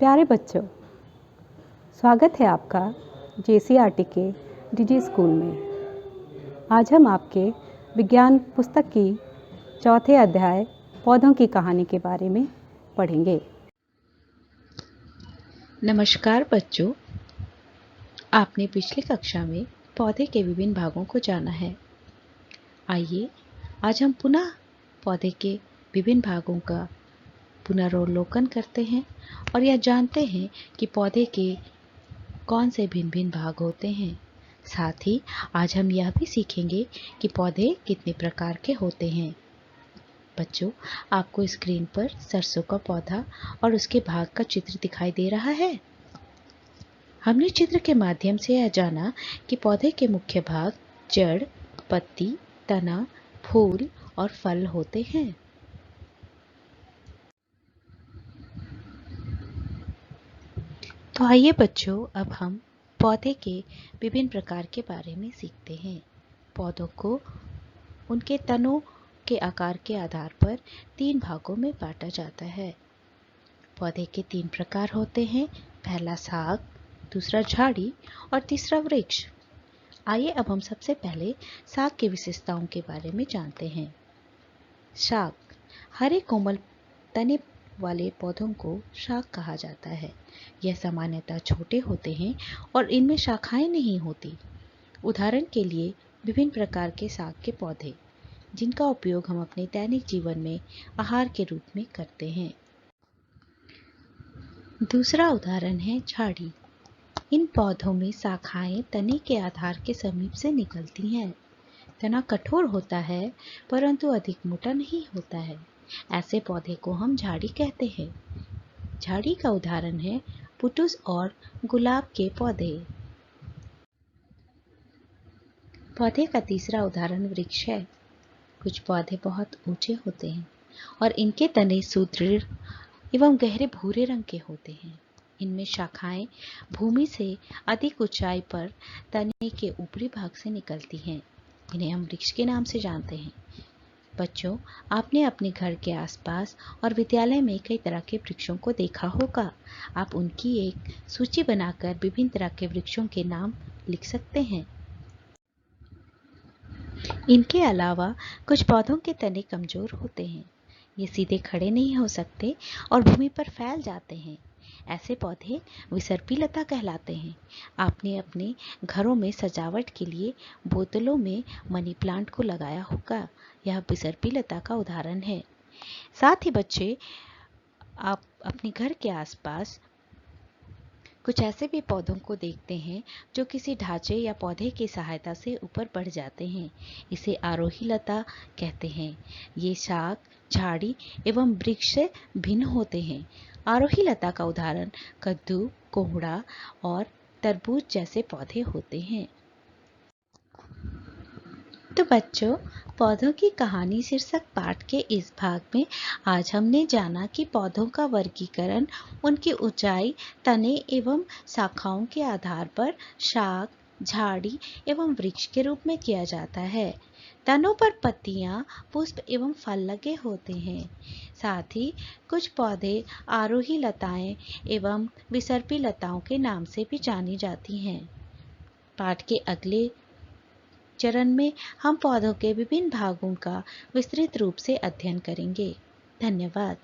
प्यारे बच्चों, स्वागत है आपका JCRT के DG स्कूल में। आज हम आपके विज्ञान पुस्तक की चौथे अध्याय पौधों की कहानी के बारे में पढ़ेंगे। नमस्कार बच्चों, आपने पिछली कक्षा में पौधे के विभिन्न भागों को जाना है। आइए आज हम पुनः पौधे के विभिन्न भागों का पुनरावलोकन करते हैं और यह जानते हैं कि पौधे के कौन से भिन्न भिन्न भाग होते हैं। साथ ही आज हम यह भी सीखेंगे कि पौधे कितने प्रकार के होते हैं। बच्चों, आपको स्क्रीन पर सरसों का पौधा और उसके भाग का चित्र दिखाई दे रहा है। हमने चित्र के माध्यम से यह जाना कि पौधे के मुख्य भाग जड़, पत्ती, तना, फूल और फल होते हैं। तो आइए बच्चों, अब हम पौधे के विभिन्न प्रकार के बारे में सीखते हैं। पौधों को उनके तनों के आकार के आधार पर 3 भागों में बांटा जाता है। पौधे के 3 प्रकार होते हैं, पहला साग, दूसरा झाड़ी और तीसरा वृक्ष। आइए अब हम सबसे पहले साग की विशेषताओं के बारे में जानते हैं। शाक, हरे कोमल तने वाले पौधों को शाक कहा जाता है। यह सामान्यतः छोटे होते हैं और इनमें शाखाएं नहीं होती। उदाहरण के लिए विभिन्न प्रकार के साग के पौधे, जिनका उपयोग हम अपने दैनिक जीवन में आहार के रूप में करते हैं। दूसरा उदाहरण है झाड़ी। इन पौधों में शाखाएं तने के आधार के समीप से निकलती हैं। तना कठोर होता है परंतु अधिक मोटा नहीं होता है। ऐसे पौधे को हम झाड़ी कहते हैं। झाड़ी का उदाहरण है पुटुस और गुलाब के पौधे। पौधे का तीसरा उदाहरण वृक्ष है। कुछ पौधे बहुत ऊंचे होते हैं और इनके तने सुदृढ़ एवं गहरे भूरे रंग के होते हैं। इनमें शाखाएं भूमि से अधिक ऊंचाई पर तने के ऊपरी भाग से निकलती हैं। इन्हें हम वृक्ष के नाम से जानते हैं। बच्चों, आपने अपने घर के आसपास और विद्यालय में कई तरह के वृक्षों को देखा होगा। आप उनकी एक सूची बनाकर विभिन्न तरह के वृक्षों के नाम लिख सकते हैं। इनके अलावा कुछ पौधों के तने कमजोर होते हैं। ये सीधे खड़े नहीं हो सकते और भूमि पर फैल जाते हैं। ऐसे पौधे विसर्पी लता कहलाते हैं। आपने अपने घरों में सजावट के लिए बोतलों में मनी प्लांट को लगाया होगा। यह विसर्पी लता का उदाहरण है। साथ ही बच्चे, आप अपने घर के आसपास कुछ ऐसे भी पौधों को देखते हैं जो किसी ढांचे या पौधे की सहायता से ऊपर बढ़ जाते हैं। इसे आरोही लता कहते हैं। ये शाक, झाड़ी एवं वृक्ष से भिन्न होते हैं। आरोही लता का उदाहरण कद्दू, कोहड़ा और तरबूज जैसे पौधे होते हैं। तो बच्चों, पौधों की कहानी शीर्षक पाठ के इस भाग में आज हमने जाना कि पौधों का वर्गीकरण उनकी ऊंचाई, तने एवं शाखाओं के आधार पर शाक, झाड़ी एवं वृक्ष के रूप में किया जाता है। तनों पर पत्तियां, पुष्प एवं फल लगे होते हैं। साथ ही कुछ पौधे आरोही लताएं एवं विसर्पी लताओं के नाम से भी जानी जाती हैं। पाठ के अगले चरण में हम पौधों के विभिन्न भागों का विस्तृत रूप से अध्ययन करेंगे। धन्यवाद।